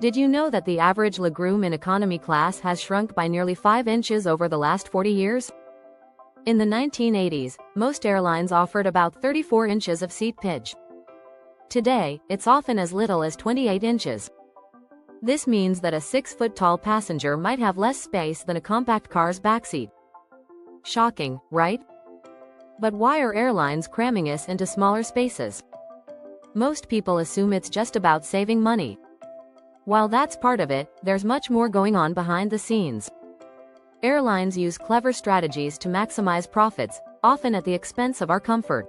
Did you know that the average legroom in economy class has shrunk by nearly 5 inches over the last 40 years? In the 1980s, most airlines offered about 34 inches of seat pitch. Today, it's often as little as 28 inches. This means that a 6-foot-tall passenger might have less space than a compact car's backseat. Shocking, right? But why are airlines cramming us into smaller spaces? Most people assume it's just about saving money. While that's part of it, there's much more going on behind the scenes. Airlines use clever strategies to maximize profits, often at the expense of our comfort.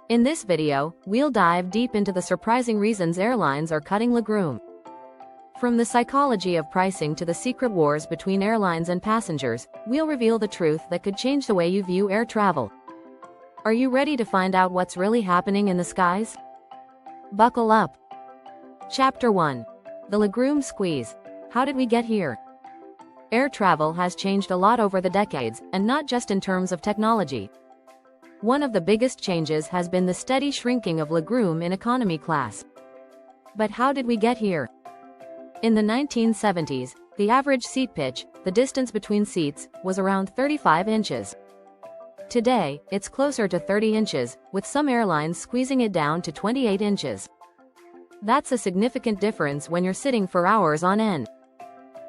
In this video, we'll dive deep into the surprising reasons airlines are cutting legroom. From the psychology of pricing to the secret wars between airlines and passengers, we'll reveal the truth that could change the way you view air travel. Are you ready to find out what's really happening in the skies? Buckle up. Chapter 1. The legroom squeeze. How did we get here? Air travel has changed a lot over the decades, and not just in terms of technology. One of the biggest changes has been the steady shrinking of legroom in economy class. But how did we get here? In the 1970s, the average seat pitch, the distance between seats, was around 35 inches. Today, it's closer to 30 inches, with some airlines squeezing it down to 28 inches. That's a significant difference when you're sitting for hours on end.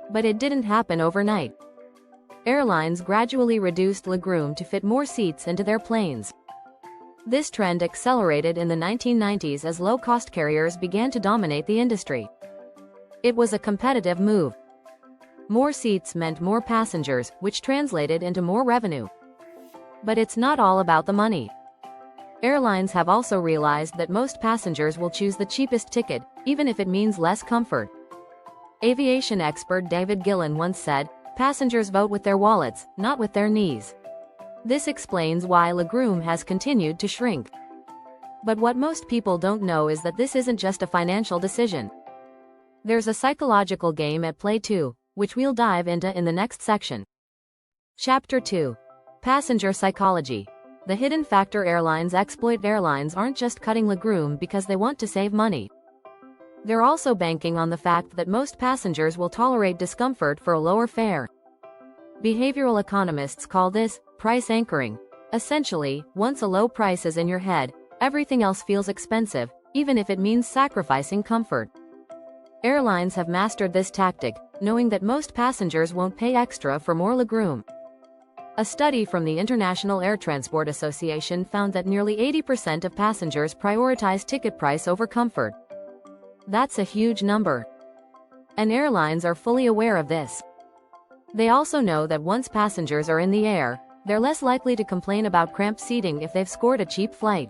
But it didn't happen overnight. Airlines gradually reduced legroom to fit more seats into their planes. This trend accelerated in the 1990s as low-cost carriers began to dominate the industry. It was a competitive move. More seats meant more passengers, which translated into more revenue. But it's not all about the money. Airlines have also realized that most passengers will choose the cheapest ticket, even if it means less comfort. Aviation expert David Gillen once said, "Passengers vote with their wallets, not with their knees." This explains why legroom has continued to shrink. But what most people don't know is that this isn't just a financial decision. There's a psychological game at play too, which we'll dive into in the next section. Chapter 2. Passenger psychology. The hidden factor airlines exploit. Airlines aren't just cutting legroom because they want to save money. They're also banking on the fact that most passengers will tolerate discomfort for a lower fare. Behavioral economists call this price anchoring. Essentially, once a low price is in your head, everything else feels expensive, even if it means sacrificing comfort. Airlines have mastered this tactic, knowing that most passengers won't pay extra for more legroom. A study from the International Air Transport Association found that nearly 80% of passengers prioritize ticket price over comfort. That's a huge number. And airlines are fully aware of this. They also know that once passengers are in the air, they're less likely to complain about cramped seating if they've scored a cheap flight.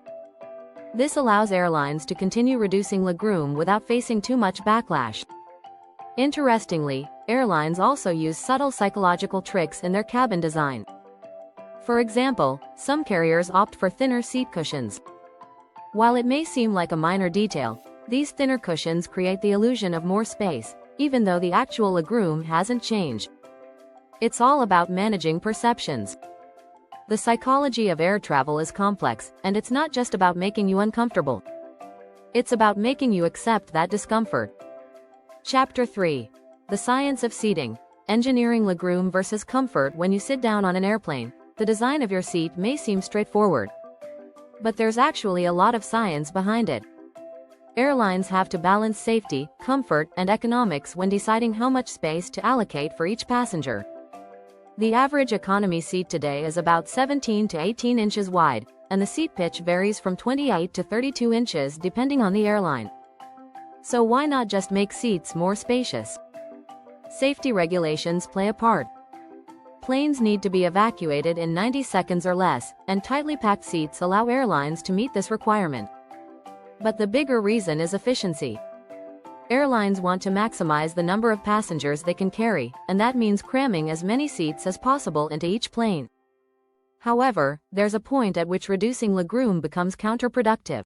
This allows airlines to continue reducing legroom without facing too much backlash. Interestingly, airlines also use subtle psychological tricks in their cabin design. For example, some carriers opt for thinner seat cushions. While it may seem like a minor detail, these thinner cushions create the illusion of more space, even though the actual legroom hasn't changed. It's all about managing perceptions. The psychology of air travel is complex, and it's not just about making you uncomfortable. It's about making you accept that discomfort. Chapter 3. The science of seating. Engineering legroom versus comfort. When you sit down on an airplane, the design of your seat may seem straightforward. But there's actually a lot of science behind it. Airlines have to balance safety, comfort, and economics when deciding how much space to allocate for each passenger. The average economy seat today is about 17 to 18 inches wide, and the seat pitch varies from 28 to 32 inches depending on the airline. So why not just make seats more spacious? Safety regulations play a part. Planes need to be evacuated in 90 seconds or less, and tightly packed seats allow airlines to meet this requirement. But the bigger reason is efficiency. Airlines want to maximize the number of passengers they can carry, and that means cramming as many seats as possible into each plane. However, there's a point at which reducing legroom becomes counterproductive.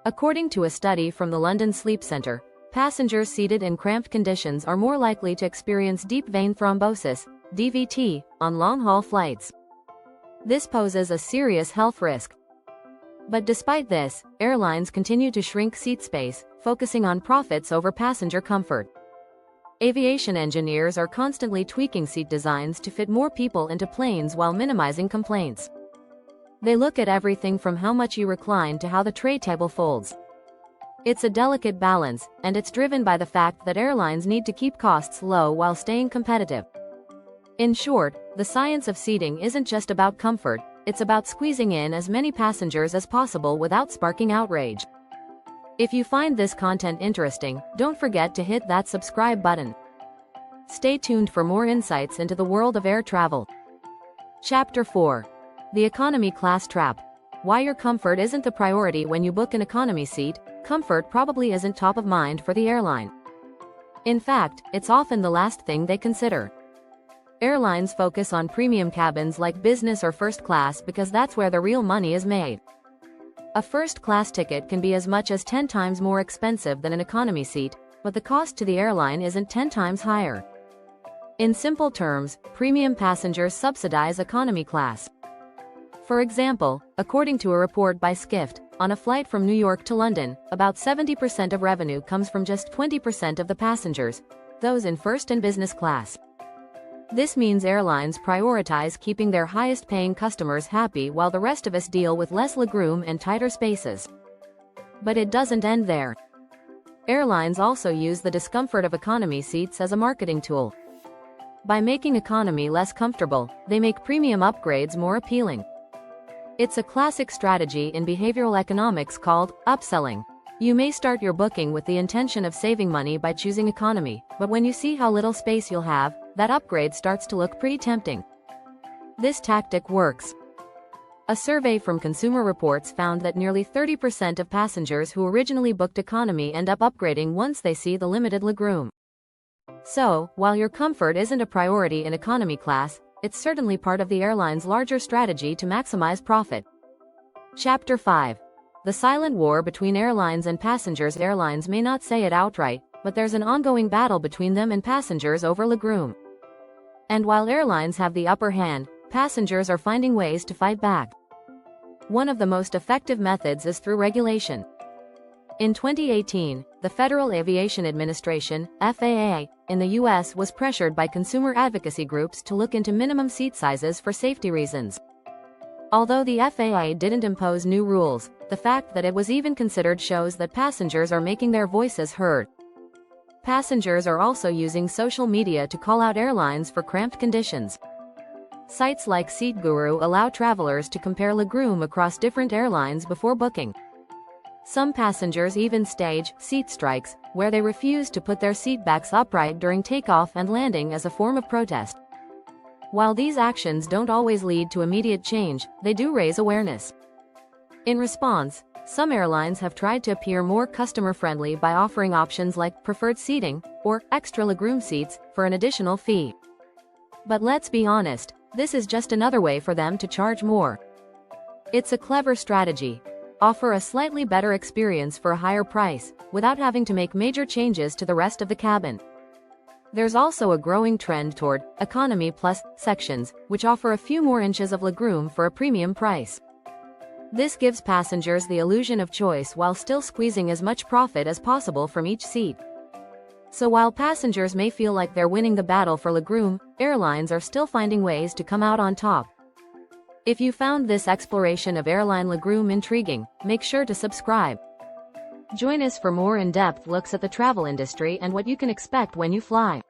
According to a study from the London Sleep Centre, passengers seated in cramped conditions are more likely to experience deep vein thrombosis, DVT, on long-haul flights. This poses a serious health risk. But despite this, airlines continue to shrink seat space, focusing on profits over passenger comfort. Aviation engineers are constantly tweaking seat designs to fit more people into planes while minimizing complaints. They look at everything from how much you recline to how the tray table folds. It's a delicate balance, and it's driven by the fact that airlines need to keep costs low while staying competitive. In short, the science of seating isn't just about comfort, it's about squeezing in as many passengers as possible without sparking outrage. If you find this content interesting, don't forget to hit that subscribe button. Stay tuned for more insights into the world of air travel. Chapter 4. The Economy Class Trap. Why your comfort isn't the priority when you book an economy seat. Comfort probably isn't top of mind for the airline. In fact, it's often the last thing they consider. Airlines focus on premium cabins like business or first class because that's where the real money is made. A first-class ticket can be as much as 10 times more expensive than an economy seat, but the cost to the airline isn't 10 times higher. In simple terms, premium passengers subsidize economy class. For example, according to a report by Skift, on a flight from New York to London, about 70% of revenue comes from just 20% of the passengers, those in first and business class. This means airlines prioritize keeping their highest-paying customers happy while the rest of us deal with less legroom and tighter spaces. But it doesn't end there. Airlines also use the discomfort of economy seats as a marketing tool. By making economy less comfortable, they make premium upgrades more appealing. It's a classic strategy in behavioral economics called upselling. You may start your booking with the intention of saving money by choosing economy, but when you see how little space you'll have, that upgrade starts to look pretty tempting. This tactic works. A survey from Consumer Reports found that nearly 30% of passengers who originally booked economy end up upgrading once they see the limited legroom. So, while your comfort isn't a priority in economy class, it's certainly part of the airline's larger strategy to maximize profit. Chapter 5. The silent war between airlines and passengers. Airlines may not say it outright, but there's an ongoing battle between them and passengers over legroom. And while airlines have the upper hand, passengers are finding ways to fight back. One of the most effective methods is through regulation. In 2018, the Federal Aviation Administration, FAA, in the U.S. was pressured by consumer advocacy groups to look into minimum seat sizes for safety reasons. Although the FAA didn't impose new rules, the fact that it was even considered shows that passengers are making their voices heard. Passengers are also using social media to call out airlines for cramped conditions. Sites like Seat Guru allow travelers to compare legroom across different airlines before booking. Some passengers even stage seat strikes, where they refuse to put their seat backs upright during takeoff and landing as a form of protest. While these actions don't always lead to immediate change, they do raise awareness. In response, some airlines have tried to appear more customer-friendly by offering options like preferred seating or extra legroom seats for an additional fee. But let's be honest, this is just another way for them to charge more. It's a clever strategy. Offer a slightly better experience for a higher price, without having to make major changes to the rest of the cabin. There's also a growing trend toward Economy Plus sections, which offer a few more inches of legroom for a premium price. This gives passengers the illusion of choice while still squeezing as much profit as possible from each seat. So while passengers may feel like they're winning the battle for legroom, airlines are still finding ways to come out on top. If you found this exploration of airline legroom intriguing, make sure to subscribe. Join us for more in-depth looks at the travel industry and what you can expect when you fly.